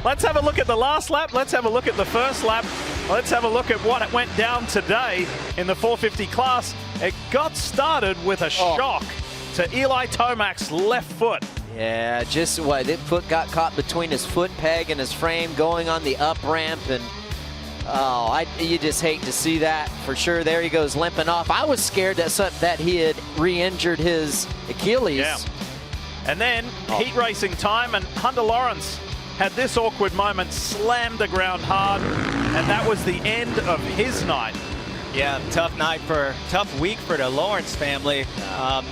Let's have a look at the last lap. Let's have a look at the first lap. Let's have a look at what it went down today in the 450 class. It got started with a shock to Eli Tomac's left foot. Yeah, just what, that foot got caught between his foot peg and his frame going on the up ramp, and you just hate to see that for sure. There he goes limping off. I was scared that he had re-injured his Achilles. Yeah. And then heat racing time, and Hunter Lawrence had this awkward moment, slammed the ground hard, and that was the end of his night. Yeah, tough week for the Lawrence family.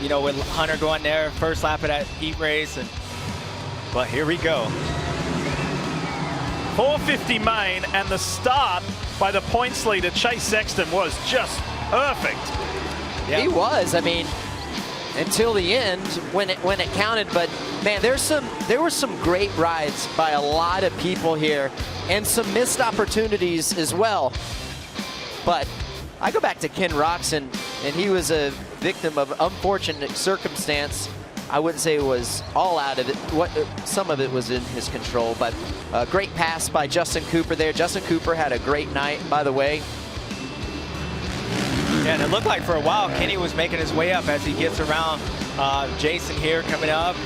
You know, with Hunter going there, first lap of that heat race, but here we go. 450 main, and the start by the points leader, Chase Sexton, was just perfect. Yeah. He was, I mean, until the end when it counted, but man, there were some great rides by a lot of people here and some missed opportunities as well. But I go back to Ken Roxon, and he was a victim of unfortunate circumstance. I wouldn't say it was all out of it. Some of it was in his control, but a great pass by Justin Cooper there. Justin Cooper had a great night, by the way. Yeah, and it looked like for a while Kenny was making his way up as he gets around Jason here coming up,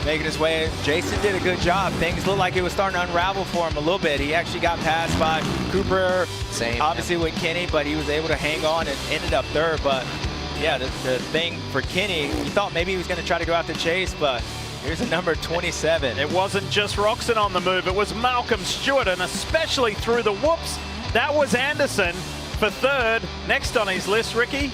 making his way. Jason did a good job. Things looked like it was starting to unravel for him a little bit. He actually got passed by Cooper, obviously with Kenny, but he was able to hang on and ended up third. But yeah, the thing for Kenny, you thought maybe he was going to try to go out to Chase, but here's a number 27. It wasn't just Roxon on the move, it was Malcolm Stewart, and especially through the whoops, that was Anderson for third. Next on his list, Ricky,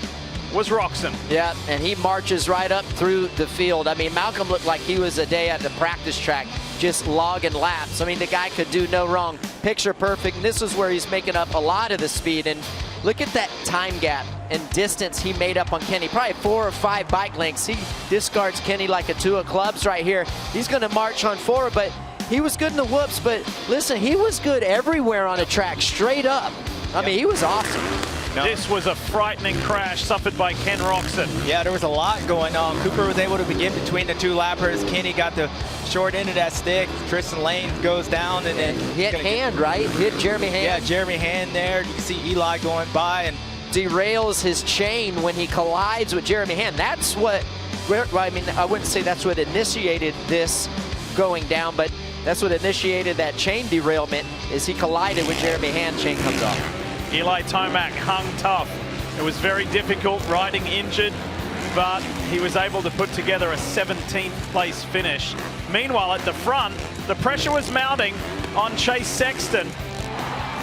was Roxon. Yeah, and he marches right up through the field. I mean, Malcolm looked like he was a day at the practice track, just logging laps. I mean, the guy could do no wrong. Picture perfect. And this is where he's making up a lot of the speed. And look at that time gap and distance he made up on Kenny. Probably 4 or 5 bike lengths. He discards Kenny like a 2 of clubs right here. He's going to march on forward, but he was good in the whoops. But listen, he was good everywhere on the track, straight up. I mean, he was awesome. No. This was a frightening crash suffered by Ken Roxon. Yeah, there was a lot going on. Cooper was able to get between the two lappers. Kenny got the short end of that stick. Tristan Lane goes down and then hit Hand, right? Hit Jeremy Hand. Yeah, Jeremy Hand there. You can see Eli going by and derails his chain when he collides with Jeremy Hand. That's what, I mean, I wouldn't say that's what initiated this going down, but that's what initiated that chain derailment, is he collided with Jeremy Hand, chain comes off. Eli Tomac hung tough. It was very difficult, riding injured, but he was able to put together a 17th place finish. Meanwhile, at the front, the pressure was mounting on Chase Sexton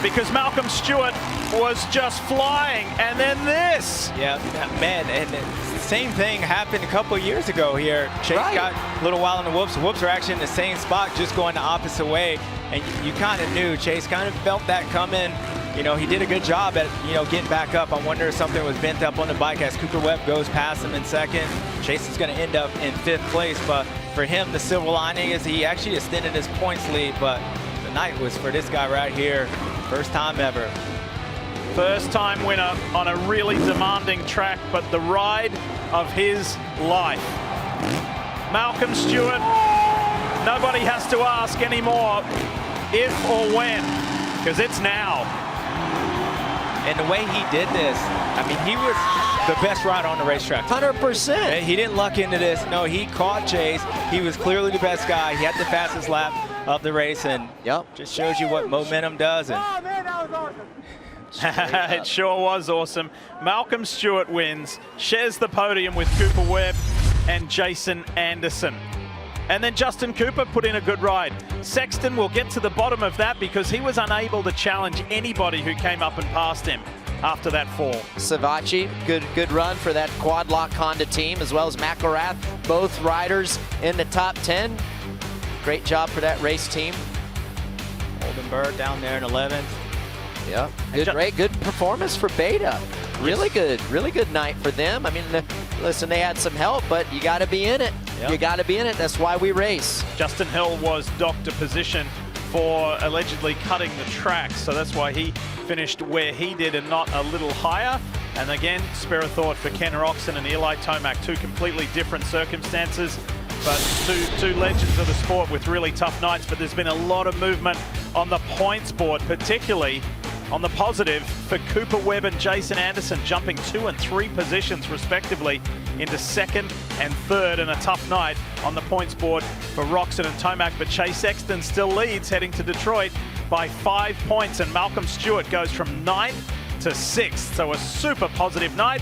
because Malcolm Stewart was just flying, and then this. Yeah, man, and the same thing happened a couple years ago here. Chase got a little while in the whoops. The whoops are actually in the same spot, just going the opposite way, and you kind of knew. Chase kind of felt that coming. You know, he did a good job at, getting back up. I wonder if something was bent up on the bike as Cooper Webb goes past him in second. Chase is going to end up in 5th place, but for him, the silver lining is he actually extended his points lead, but the night was for this guy right here. First time ever. First time winner on a really demanding track, but the ride of his life. Malcolm Stewart, nobody has to ask anymore if or when, because it's now. And the way he did this, I mean, he was the best rider on the racetrack. 100%. He didn't luck into this. No, he caught Chase. He was clearly the best guy. He had the fastest lap of the race, and just shows you what momentum does. And oh, man, that was awesome. It sure was awesome. Malcolm Stewart wins, shares the podium with Cooper Webb and Jason Anderson. And then Justin Cooper put in a good ride. Sexton will get to the bottom of that because he was unable to challenge anybody who came up and passed him after that fall. Savachi, good run for that quad lock Honda team, as well as McElrath, both riders in the top 10. Great job for that race team. Oldenburg down there in 11th. Yeah, good performance for Beta. Really good night for them. I mean, listen, they had some help, but you got to be in it. Yep. You got to be in it. That's why we race. Justin Hill was docked to position for allegedly cutting the track, so that's why he finished where he did and not a little higher. And again, spare a thought for Ken Roxon and Eli Tomac, two completely different circumstances. But two legends of the sport with really tough nights. But there's been a lot of movement on the points board, particularly on the positive for Cooper Webb and Jason Anderson, jumping 2 and 3 positions respectively into second and third, and a tough night on the points board for Roxon and Tomac. But Chase Sexton still leads heading to Detroit by 5 points, and Malcolm Stewart goes from 9th to 6th. So a super positive night.